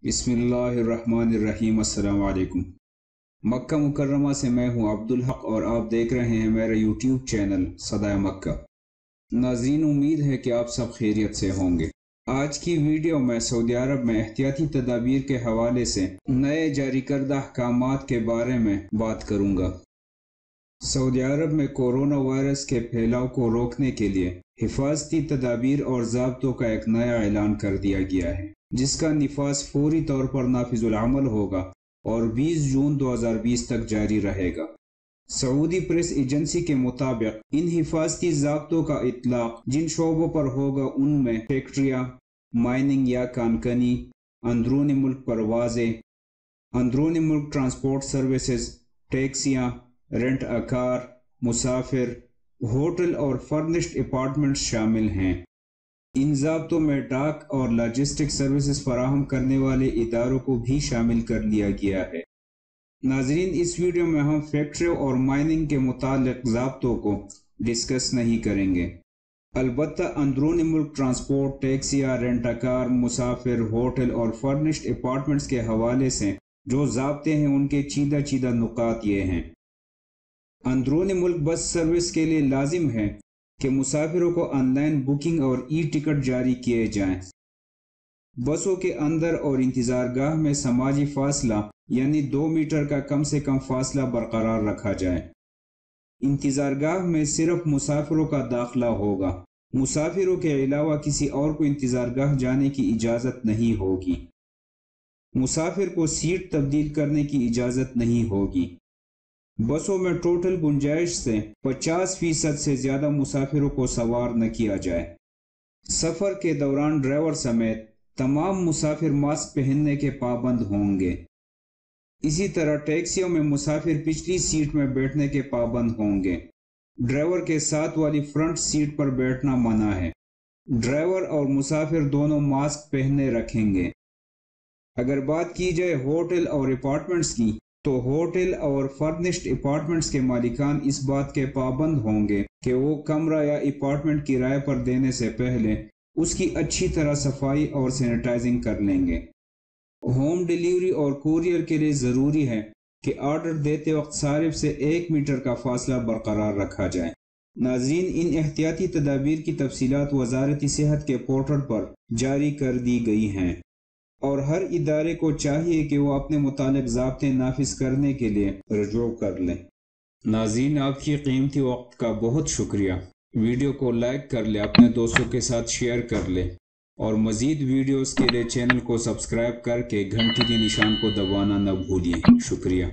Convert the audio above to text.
بسم اللہ الرحمن الرحیم۔ السلام علیکم۔ مکہ مکرمہ سے میں ہوں عبدالحق اور آپ دیکھ رہے ہیں میرا یوٹیوب چینل صدائے مکہ۔ ناظرین، امید ہے کہ آپ سب خیریت سے ہوں گے۔ آج کی ویڈیو میں سعودی عرب میں احتیاطی تدابیر کے حوالے سے نئے جاری کردہ احکامات کے بارے میں بات کروں گا۔ سعودی عرب میں کورونا وائرس کے پھیلاؤ کو روکنے کے لیے حفاظتی تدابیر اور ضابطوں کا ایک نیا اعلان کر دیا گیا ہے، جس کا نفاذ فوری طور پر نافذ العمل ہوگا اور 20 جون 2020 تک جاری رہے گا۔ سعودی پریس ایجنسی کے مطابق ان حفاظتی ضابطوں کا اطلاق جن شعبوں پر ہوگا ان میں فیکٹریاں، مائننگ یا کانکنی، اندرون ملک پروازیں، اندرون ملک ٹرانسپورٹ سروسز، ٹیکسیاں، رینٹ اے کار، مسافر، ہوٹل اور فرنشڈ اپارٹمنٹس شامل ہیں۔ ان ضابطوں میں ڈاک اور لاجسٹک سروسز فراہم کرنے والے اداروں کو بھی شامل کر لیا گیا ہے۔ ناظرین، اس ویڈیو میں ہم فیکٹریوں اور مائننگ کے متعلق ضابطوں کو ڈسکس نہیں کریں گے، البتہ اندرون ملک ٹرانسپورٹ، ٹیکسیاں، رینٹ اے کار، مسافر، ہوٹل اور فرنشڈ اپارٹمنٹس کے حوالے سے جو ضابطے ہیں ان کے چیدہ نکات یہ ہیں۔ اندرون ملک بس سروس کے لیے لازم ہے کہ مسافروں کو آن لائن بکنگ اور ای ٹکٹ جاری کیے جائیں۔ بسوں کے اندر اور انتظار گاہ میں سماجی فاصلہ یعنی 2 میٹر کا کم سے کم فاصلہ برقرار رکھا جائے۔ انتظار گاہ میں صرف مسافروں کا داخلہ ہوگا، مسافروں کے علاوہ کسی اور کو انتظار گاہ جانے کی اجازت نہیں ہوگی۔ مسافر کو سیٹ تبدیل کرنے کی اجازت نہیں ہوگی۔ بسوں میں ٹوٹل گنجائش سے 50% سے زیادہ مسافروں کو سوار نہ کیا جائے۔ سفر کے دوران ڈرائیور سمیت تمام مسافر ماسک پہننے کے پابند ہوں گے۔ اسی طرح ٹیکسیوں میں مسافر پچھلی سیٹ میں بیٹھنے کے پابند ہوں گے۔ ڈرائیور کے ساتھ والی فرنٹ سیٹ پر بیٹھنا منع ہے۔ ڈرائیور اور مسافر دونوں ماسک پہنے رکھیں گے۔ اگر بات کی جائے ہوٹل اور اپارٹمنٹس کی، تو ہوٹل اور فرنشڈ اپارٹمنٹس کے مالکان اس بات کے پابند ہوں گے کہ وہ کمرہ یا اپارٹمنٹ کرائے پر دینے سے پہلے اس کی اچھی طرح صفائی اور سینیٹائزنگ کر لیں گے۔ ہوم ڈیلیوری اور کوریئر کے لیے ضروری ہے کہ آرڈر دیتے وقت صارف سے 1 میٹر کا فاصلہ برقرار رکھا جائے۔ ناظرین، ان احتیاطی تدابیر کی تفصیلات وزارت صحت کے پورٹل پر جاری کر دی گئی ہیں اور ہر ادارے کو چاہیے کہ وہ اپنے متعلق ضابطے نافذ کرنے کے لیے رجوع کر لیں۔ ناظرین، آپ کی قیمتی وقت کا بہت شکریہ۔ ویڈیو کو لائک کر لیں، اپنے دوستوں کے ساتھ شیئر کر لیں اور مزید ویڈیوز کے لیے چینل کو سبسکرائب کر کے گھنٹی کے نشان کو دبانا نہ بھولیے۔ شکریہ۔